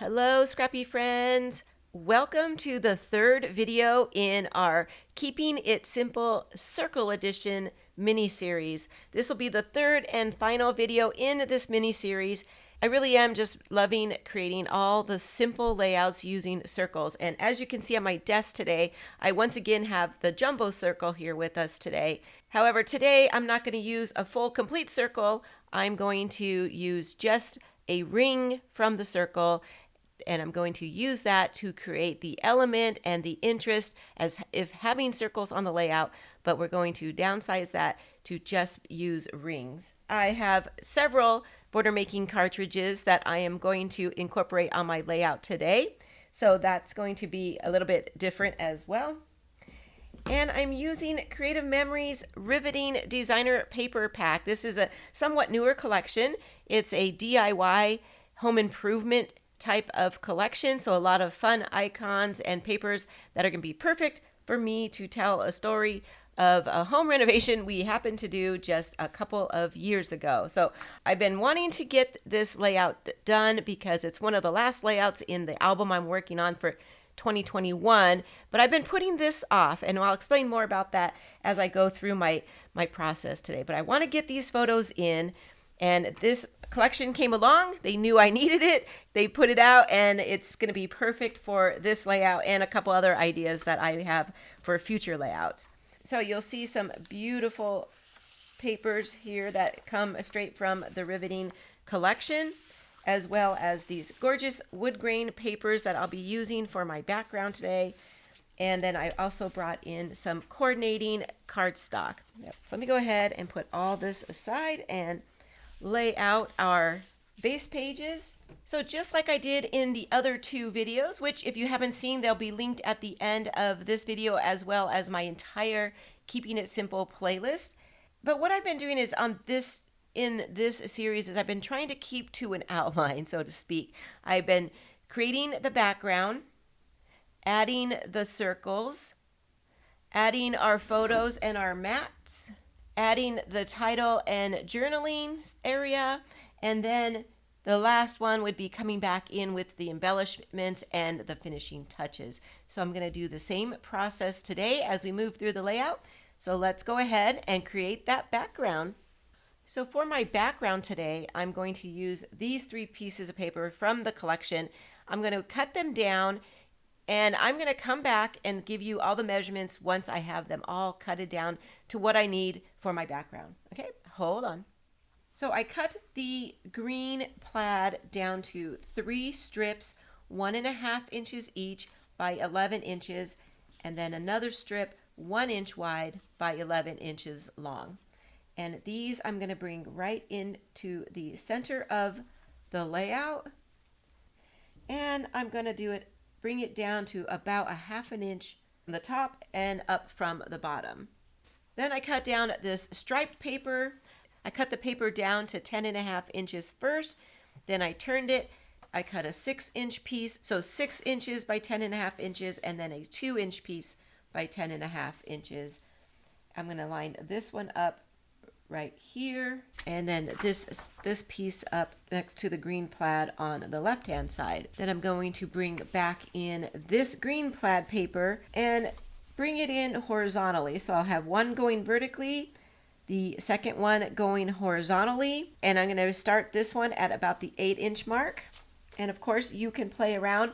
Hello, Scrappy friends. Welcome to the third video in our Keeping It Simple Circle Edition mini-series. This will be the third and final video in this mini-series. I really am just loving creating all the simple layouts using circles. And as you can see on my desk today, I once again have the jumbo circle here with us today. However, today I'm not going to use a full complete circle. I'm going to use just a ring from the circle, and I'm going to use that to create the element and the interest as if having circles on the layout, but we're going to downsize that to just use rings. I have several border making cartridges that I am going to incorporate on my layout today, so that's going to be a little bit different as well. And I'm using Creative Memories Riveting Designer Paper Pack. This is a somewhat newer collection. It's a DIY home improvement type of collection, so a lot of fun icons and papers that are going to be perfect for me to tell a story of a home renovation we happened to do just a couple of years ago. So I've been wanting to get this layout done because it's one of the last layouts in the album I'm working on for 2021, but I've been putting this off, and I'll explain more about that as I go through my process today. But I want to get these photos in, and this collection came along. They knew I needed it. They put it out, and it's going to be perfect for this layout and a couple other ideas that I have for future layouts. So you'll see some beautiful papers here that come straight from the Riveting collection, as well as these gorgeous wood grain papers that I'll be using for my background today. And then I also brought in some coordinating cardstock. So let me go ahead and put all this aside and lay out our base pages. So just like I did in the other two videos, which if you haven't seen, they'll be linked at the end of this video, as well as my entire Keeping It Simple playlist. But what I've been doing is in this series is I've been trying to keep to an outline, so to speak. I've been creating the background, adding the circles, adding our photos and our mats, adding the title and journaling area, and then the last one would be coming back in with the embellishments and the finishing touches. So I'm going to do the same process today as we move through the layout. So let's go ahead and create that background. So for my background today, I'm going to use these 3 pieces of paper from the collection. I'm going to cut them down, and I'm going to come back and give you all the measurements once I have them all cutted down to what I need for my background. Okay, hold on. So I cut the green plaid down to 3 strips, 1.5 inches each by 11 inches, and then another strip 1 inch wide by 11 inches long. And these I'm going to bring right into the center of the layout, and I'm going to bring it down to about 1/2 inch from the top and up from the bottom. Then I cut down this striped paper. I cut the paper down to 10.5 inches first, then I turned it. I cut a 6-inch piece, so 6 inches by 10.5 inches, and then a 2-inch piece by 10.5 inches. I'm going to line this one up right here, and then this piece up next to the green plaid on the left hand side. Then I'm going to bring back in this green plaid paper and bring it in horizontally. So I'll have one going vertically, the second one going horizontally, and I'm going to start this one at about the 8-inch mark. And of course you can play around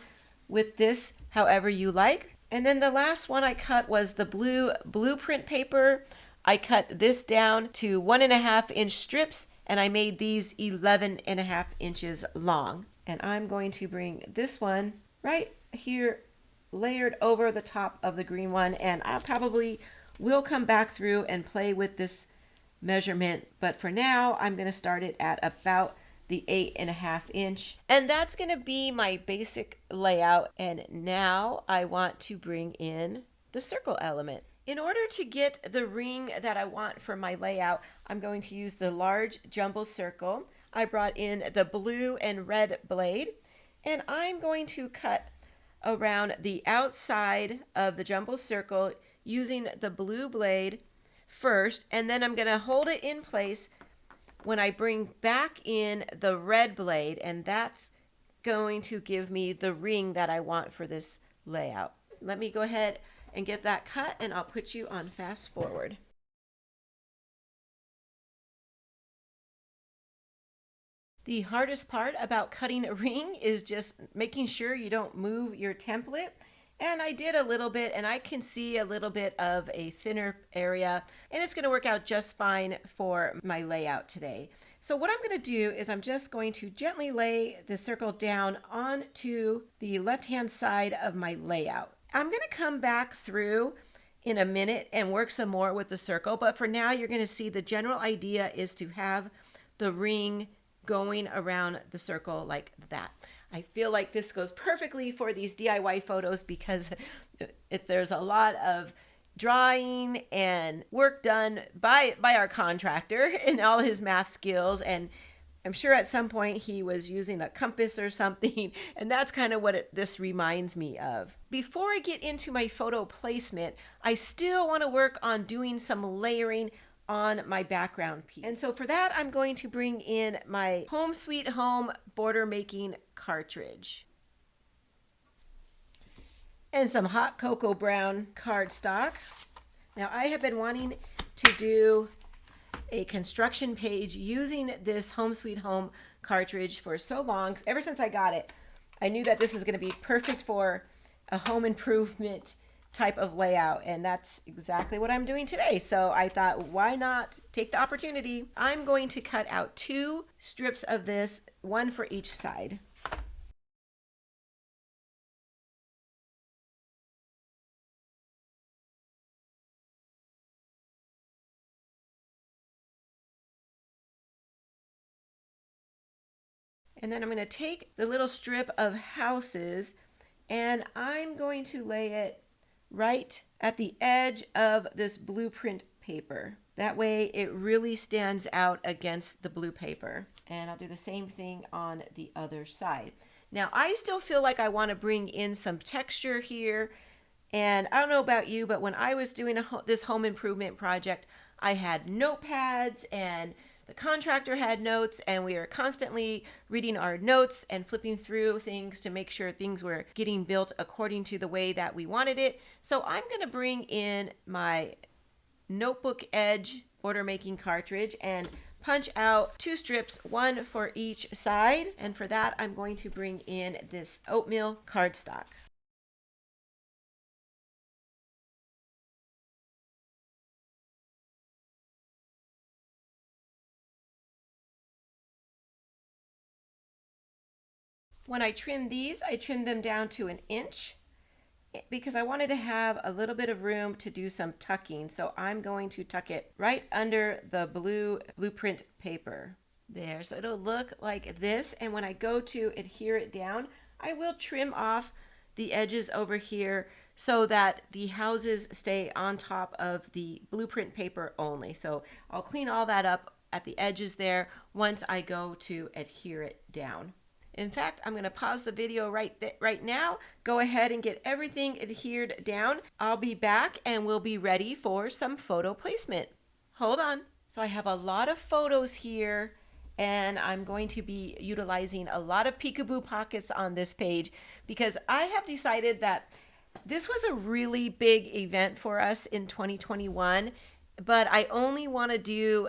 with this however you like. And then the last one I cut was the blue blueprint paper. I cut this down to 1.5 inch strips, and I made these 11.5 inches long. And I'm going to bring this one right here layered over the top of the green one, and I probably will come back through and play with this measurement, but for now I'm going to start it at about the 8.5 inch. And that's going to be my basic layout. And now I want to bring in the circle element. In order to get the ring that I want for my layout, I'm going to use the large jumbo circle. I brought in the blue and red blade, and I'm going to cut around the outside of the jumbo circle using the blue blade first, and then I'm going to hold it in place when I bring back in the red blade, and that's going to give me the ring that I want for this layout. Let me go ahead and get that cut, and I'll put you on fast forward. The hardest part about cutting a ring is just making sure you don't move your template. And I did a little bit, and I can see a little bit of a thinner area, and it's going to work out just fine for my layout today. So what I'm going to do is I'm just going to gently lay the circle down onto the left-hand side of my layout. I'm going to come back through in a minute and work some more with the circle, but for now you're going to see the general idea is to have the ring going around the circle like that. I feel like this goes perfectly for these DIY photos because if there's a lot of drawing and work done by our contractor and all his math skills, and I'm sure at some point he was using a compass or something, and that's kind of what this reminds me of. Before I get into my photo placement, I still want to work on doing some layering on my background piece. And so for that, I'm going to bring in my Home Sweet Home border making cartridge and some hot cocoa brown cardstock. Now I have been wanting to do a construction page using this Home Sweet Home cartridge for so long. Ever since I got it, I knew that this is going to be perfect for a home improvement type of layout, and that's exactly what I'm doing today. So I thought, why not take the opportunity? I'm going to cut out 2 strips of this, one for each side. And then I'm going to take the little strip of houses and I'm going to lay it right at the edge of this blueprint paper. That way it really stands out against the blue paper. And I'll do the same thing on the other side. Now I still feel like I want to bring in some texture here. And I don't know about you, but when I was doing this home improvement project, I had notepads and the contractor had notes, and we were constantly reading our notes and flipping through things to make sure things were getting built according to the way that we wanted it. So I'm going to bring in my notebook edge border making cartridge and punch out 2 strips, one for each side. And for that, I'm going to bring in this oatmeal cardstock. When I trimmed these, I trimmed them down to 1 inch because I wanted to have a little bit of room to do some tucking. So I'm going to tuck it right under the blueprint paper. There, so it'll look like this. And when I go to adhere it down, I will trim off the edges over here so that the houses stay on top of the blueprint paper only. So I'll clean all that up at the edges there once I go to adhere it down. In fact, I'm going to pause the video right now. Go ahead and get everything adhered down. I'll be back and we'll be ready for some photo placement. Hold on. So I have a lot of photos here, and I'm going to be utilizing a lot of peekaboo pockets on this page because I have decided that this was a really big event for us in 2021, but I only want to do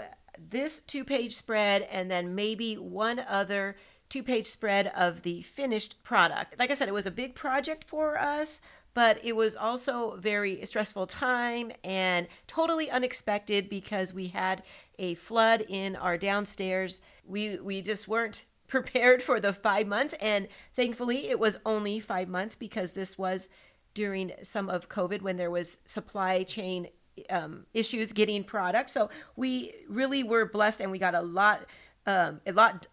this 2-page spread and then maybe one other 2-page spread of the finished product. Like I said, it was a big project for us, but it was also very stressful time and totally unexpected because we had a flood in our downstairs. We just weren't prepared for the 5 months, and thankfully it was only 5 months because this was during some of COVID when there was supply chain issues getting product. So we really were blessed, and we got a lot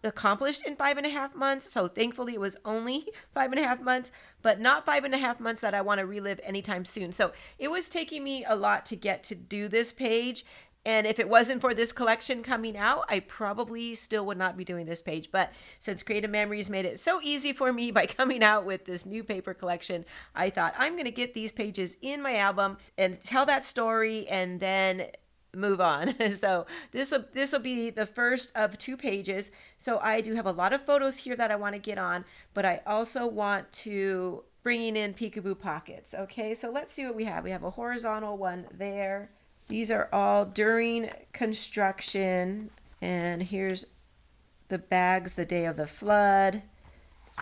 accomplished in 5.5 months. So thankfully it was only 5.5 months, but not 5.5 months that I want to relive anytime soon. So it was taking me a lot to get to do this page. And if it wasn't for this collection coming out, I probably still would not be doing this page. But since Creative Memories made it so easy for me by coming out with this new paper collection, I thought I'm going to get these pages in my album and tell that story, and then move on. So this will be the first of 2 pages. So I do have a lot of photos here that I want to get on, but I also want to bringing in peekaboo pockets. Okay, so let's see what we have. We have a horizontal one there. These are all during construction, and here's the bags the day of the flood.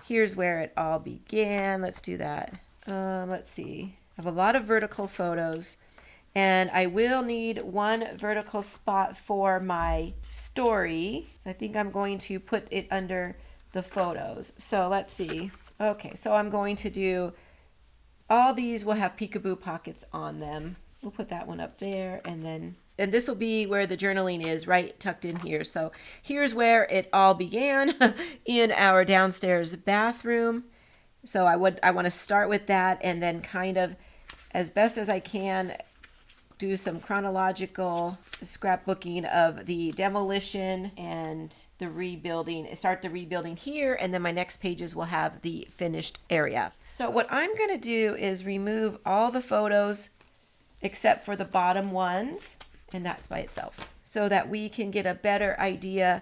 Here's where it all began. Let's do that. Let's see. I have a lot of vertical photos, and I will need one vertical spot for my story. I think I'm going to put it under the photos. So let's see. Okay, so I'm going to do, all these will have peekaboo pockets on them. We'll put that one up there, and this will be where the journaling is, right tucked in here. So here's where it all began in our downstairs bathroom. So I want to start with that, and then kind of, as best as I can, do some chronological scrapbooking of the demolition and the rebuilding. Start the rebuilding here, and then my next pages will have the finished area. So what I'm going to do is remove all the photos except for the bottom ones, and that's by itself, so that we can get a better idea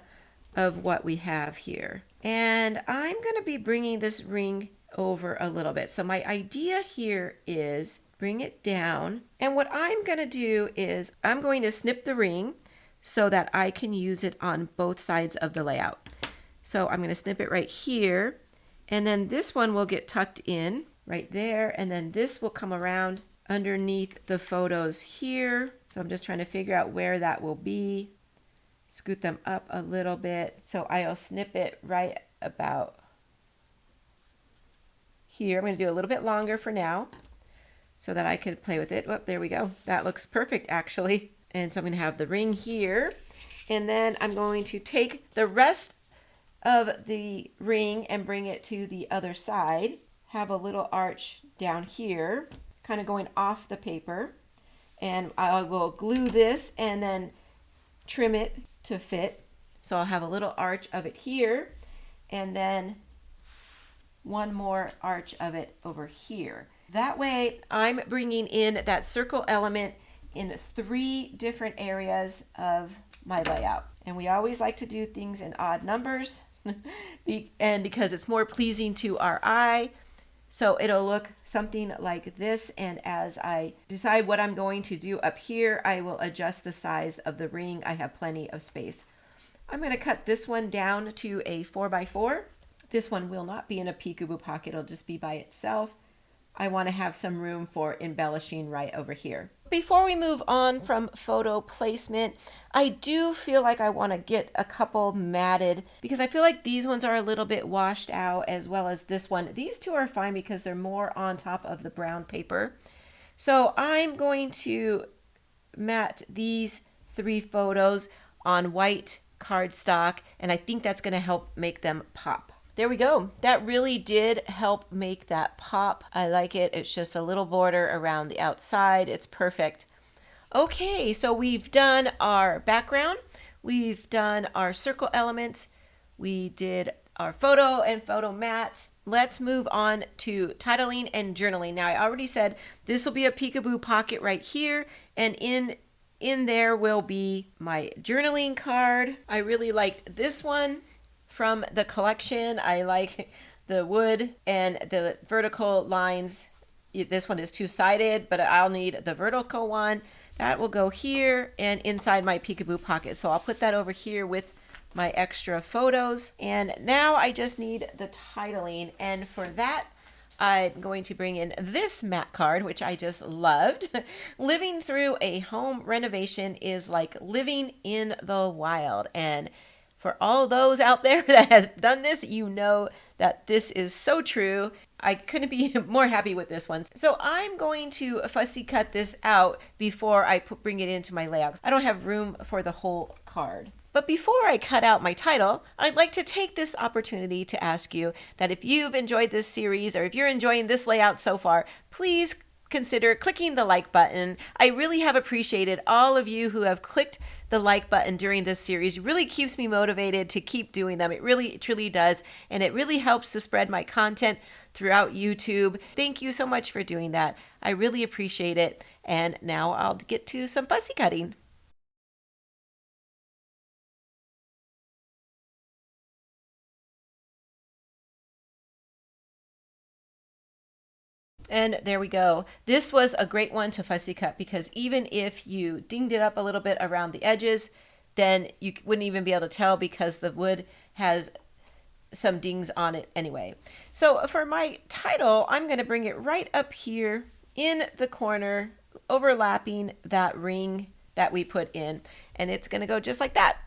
of what we have here. And I'm going to be bringing this ring over a little bit. So my idea here is bring it down, and what I'm going to do is I'm going to snip the ring so that I can use it on both sides of the layout. So I'm going to snip it right here, and then this one will get tucked in right there, and then this will come around underneath the photos here. So I'm just trying to figure out where that will be. Scoot them up a little bit. So I'll snip it right about here. I'm going to do a little bit longer for now so that I could play with it. Oh, there we go. That looks perfect, actually. And so I'm going to have the ring here. And then I'm going to take the rest of the ring and bring it to the other side. Have a little arch down here, kind of going off the paper. And I will glue this and then trim it to fit. So I'll have a little arch of it here, and then one more arch of it over here. That way I'm bringing in that circle element in 3 different areas of my layout. And we always like to do things in odd numbers and because it's more pleasing to our eye. So it'll look something like this, and as I decide what I'm going to do up here, I will adjust the size of the ring. I have plenty of space. I'm going to cut this one down to a 4x4. This one will not be in a peekaboo pocket, it'll just be by itself. I want to have some room for embellishing right over here. Before we move on from photo placement, I do feel like I want to get a couple matted because I feel like these ones are a little bit washed out, as well as this one. These 2 are fine because they're more on top of the brown paper. So I'm going to mat these 3 photos on white cardstock, and I think that's going to help make them pop. There we go. That really did help make that pop. I like it. It's just a little border around the outside. It's perfect. Okay, so we've done our background. We've done our circle elements. We did our photo and photo mats. Let's move on to titling and journaling. Now, I already said this will be a peekaboo pocket right here, and in there will be my journaling card. I really liked this one from the collection. I like the wood and the vertical lines. This one is 2-sided, but I'll need the vertical one. That will go here and inside my peekaboo pocket. So I'll put that over here with my extra photos. And now I just need the titling. And for that, I'm going to bring in this mat card, which I just loved. Living through a home renovation is like living in the wild. And for all those out there that has done this, you know that this is so true. I couldn't be more happy with this one. So I'm going to fussy cut this out before I bring it into my layout. I don't have room for the whole card. But before I cut out my title, I'd like to take this opportunity to ask you that if you've enjoyed this series, or if you're enjoying this layout so far, please consider clicking the like button. I really have appreciated all of you who have clicked the like button during this series. It really keeps me motivated to keep doing them. It really, truly does. And it really helps to spread my content throughout YouTube. Thank you so much for doing that. I really appreciate it. And now I'll get to some fussy cutting. And there we go. This was a great one to fussy cut because even if you dinged it up a little bit around the edges, then you wouldn't even be able to tell because the wood has some dings on it anyway. So for my title, I'm going to bring it right up here in the corner, overlapping that ring that we put in. And it's going to go just like that.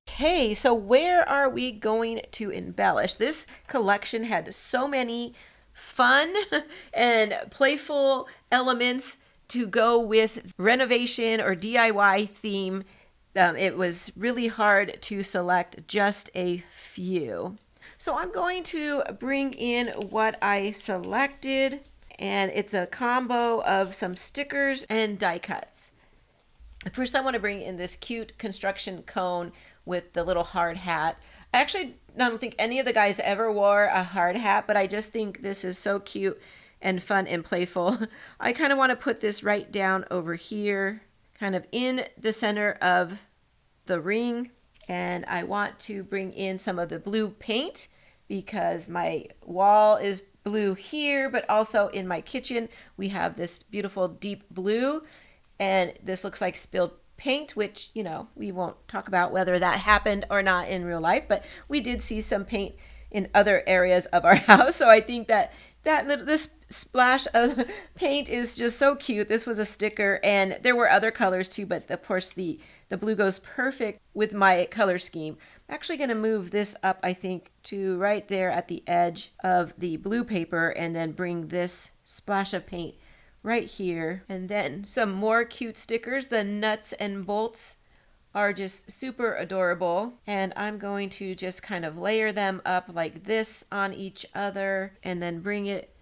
Okay, so where are we going to embellish? This collection had so many fun and playful elements to go with renovation or DIY theme. It was really hard to select just a few. So I'm going to bring in what I selected, and it's a combo of some stickers and die cuts. First, I want to bring in this cute construction cone with the little hard hat. I don't think any of the guys ever wore a hard hat, but I just think this is so cute and fun and playful. I kind of want to put this right down over here, kind of in the center of the ring. And I want to bring in some of the blue paint because my wall is blue here, but also in my kitchen, we have this beautiful deep blue. And this looks like spilled paint, which, you know, we won't talk about whether that happened or not in real life, but we did see some paint in other areas of our house. So I think that this splash of paint is just so cute. This was a sticker, and there were other colors too, but of course the blue goes perfect with my color scheme. I'm actually going to move this up, I think, to right there at the edge of the blue paper, and then bring this splash of paint right here. And then some more cute stickers. The nuts and bolts are just super adorable, and I'm going to just kind of layer them up like this on each other and then bring it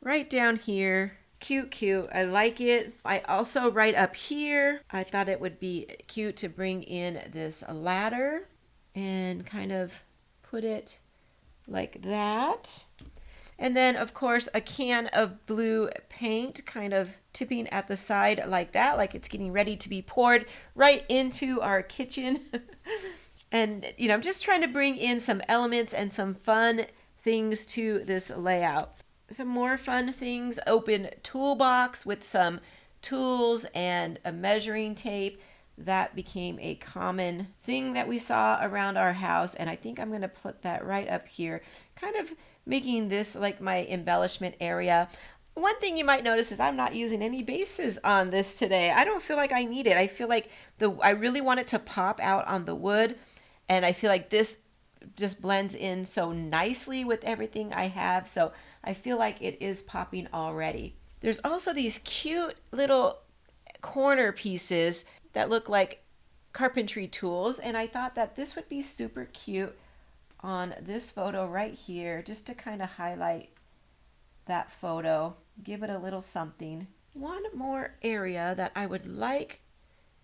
right down here. Cute. I like it. I also, right up here, I thought it would be cute to bring in this ladder and kind of put it like that. And then, of course, a can of blue paint kind of tipping at the side like that, like it's getting ready to be poured right into our kitchen. And, you know, I'm just trying to bring in some elements and some fun things to this layout. Some more fun things: open toolbox with some tools and a measuring tape. That became a common thing that we saw around our house. And I think I'm going to put that right up here, kind of making this like my embellishment area. One thing you might notice is I'm not using any bases on this today. I don't feel like I need it. I feel like I really want it to pop out on the wood, and I feel like this just blends in so nicely with everything I have. So I feel like it is popping already. There's also these cute little corner pieces that look like carpentry tools, and I thought that this would be super cute on this photo right here, just to kind of highlight that photo, give it a little something. One more area that I would like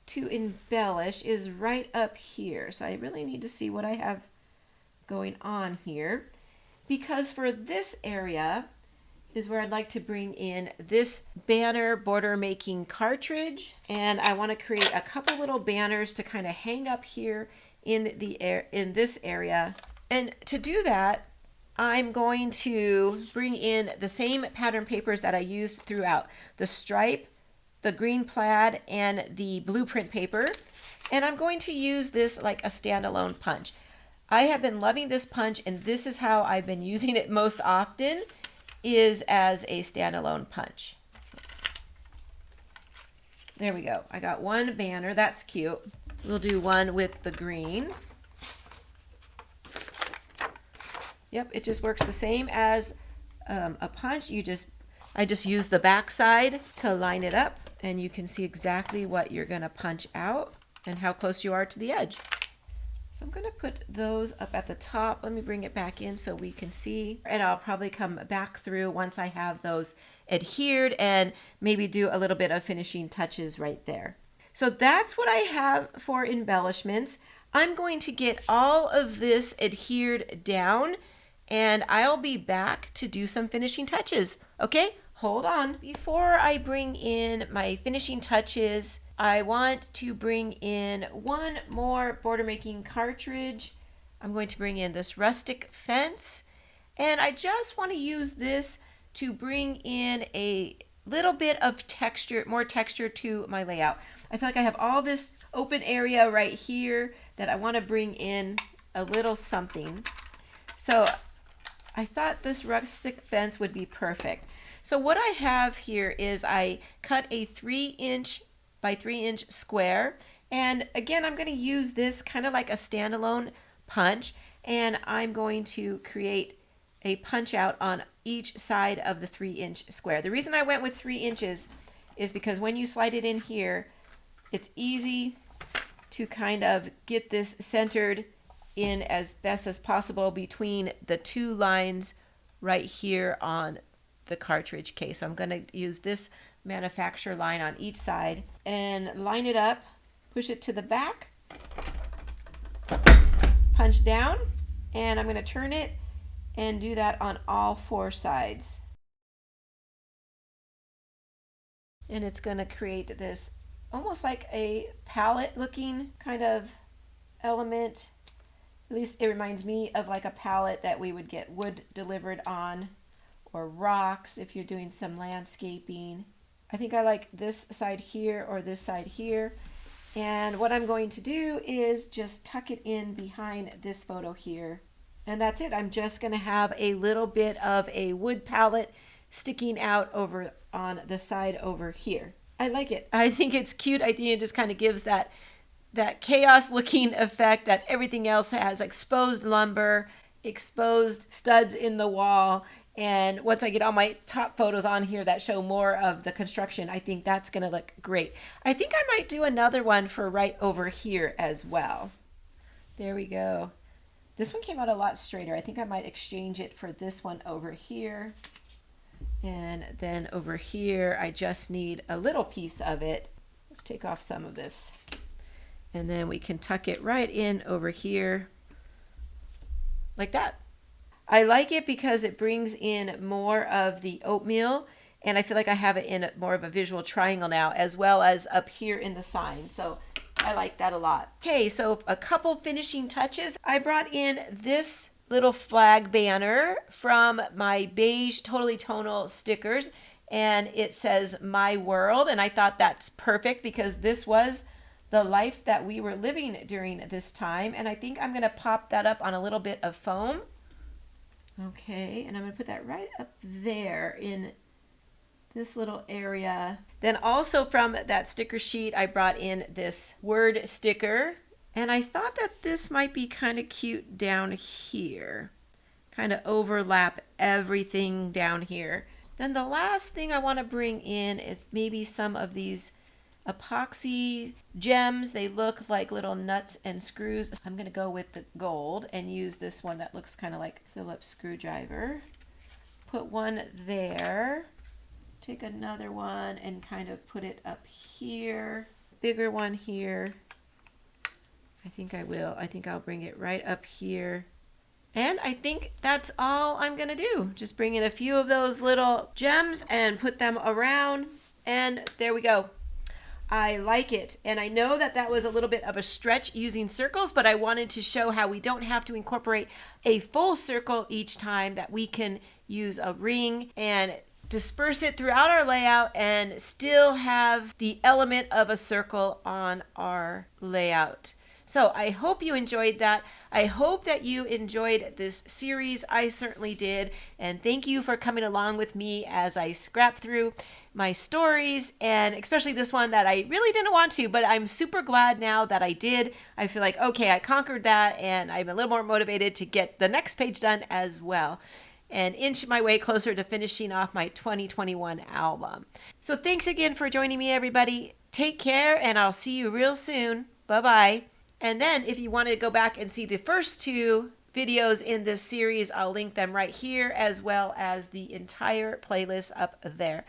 to embellish is right up here. So I really need to see what I have going on here, because for this area is where I'd like to bring in this banner border making cartridge, and I want to create a couple little banners to kind of hang up here in this area. And to do that, I'm going to bring in the same pattern papers that I used throughout: the stripe, the green plaid, and the blueprint paper. And I'm going to use this like a standalone punch. I have been loving this punch, and this is how I've been using it most often, is as a standalone punch. There we go. I got one banner. That's cute. We'll do one with the green. Yep, it just works the same as a punch. I just use the back side to line it up, and you can see exactly what you're going to punch out and how close you are to the edge. So I'm going to put those up at the top. Let me bring it back in so we can see, and I'll probably come back through once I have those adhered and maybe do a little bit of finishing touches right there. So that's what I have for embellishments. I'm going to get all of this adhered down, and I'll be back to do some finishing touches. Okay, hold on. Before I bring in my finishing touches, I want to bring in one more border making cartridge. I'm going to bring in this Rustic Fence, and I just want to use this to bring in a little bit of texture, more texture to my layout. I feel like I have all this open area right here that I want to bring in a little something. So I thought this rustic fence would be perfect. So what I have here is I cut a 3" by 3" square. And again, I'm going to use this kind of like a standalone punch. And I'm going to create a punch out on each side of the 3" square. The reason I went with 3 inches is because when you slide it in here, it's easy to kind of get this centered in as best as possible between the 2 lines right here on the cartridge case. So I'm going to use this manufacturer line on each side and line it up, push it to the back, punch down, and I'm going to turn it and do that on all 4 sides. And it's going to create this almost like a palette looking kind of element. At least it reminds me of like a palette that we would get wood delivered on, or rocks if you're doing some landscaping. I think I like this side here or this side here. And what I'm going to do is just tuck it in behind this photo here. And that's it. I'm just going to have a little bit of a wood palette sticking out over on the side over here. I like it. I think it's cute. I think it just kind of gives that chaos looking effect that everything else has. Exposed lumber, exposed studs in the wall. And once I get all my top photos on here that show more of the construction, I think that's going to look great. I think I might do another one for right over here as well. There we go. This one came out a lot straighter. I think I might exchange it for this one over here. And then over here, I just need a little piece of it. Let's take off some of this. And then we can tuck it right in over here like that. I like it because it brings in more of the oatmeal, and I feel like I have it in more of a visual triangle now, as well as up here in the sign. So I like that a lot. Okay, so a couple finishing touches. I brought in this little flag banner from my beige Totally Tonal stickers, and it says "My World," and I thought that's perfect because this was the life that we were living during this time. And I think I'm going to pop that up on a little bit of foam. Okay, and I'm going to put that right up there in this little area. Then also from that sticker sheet, I brought in this word sticker. And I thought that this might be kind of cute down here. Kind of overlap everything down here. Then the last thing I want to bring in is maybe some of these epoxy gems. They look like little nuts and screws. I'm going to go with the gold and use this one that looks kind of like Phillips screwdriver. Put one there. Take another one and kind of put it up here. Bigger one here. I think I will. I think I'll bring it right up here. And I think that's all I'm going to do. Just bring in a few of those little gems and put them around. And there we go. I like it. And I know that that was a little bit of a stretch using circles, but I wanted to show how we don't have to incorporate a full circle each time, that we can use a ring and disperse it throughout our layout and still have the element of a circle on our layout. So I hope you enjoyed that. I hope that you enjoyed this series. I certainly did. And thank you for coming along with me as I scrap through my stories, and especially this one that I really didn't want to, but I'm super glad now that I did. I feel like, okay, I conquered that, and I'm a little more motivated to get the next page done as well, and inch my way closer to finishing off my 2021 album. So thanks again for joining me, everybody. Take care, and I'll see you real soon. Bye-bye. And then if you want to go back and see the first 2 videos in this series, I'll link them right here, as well as the entire playlist up there.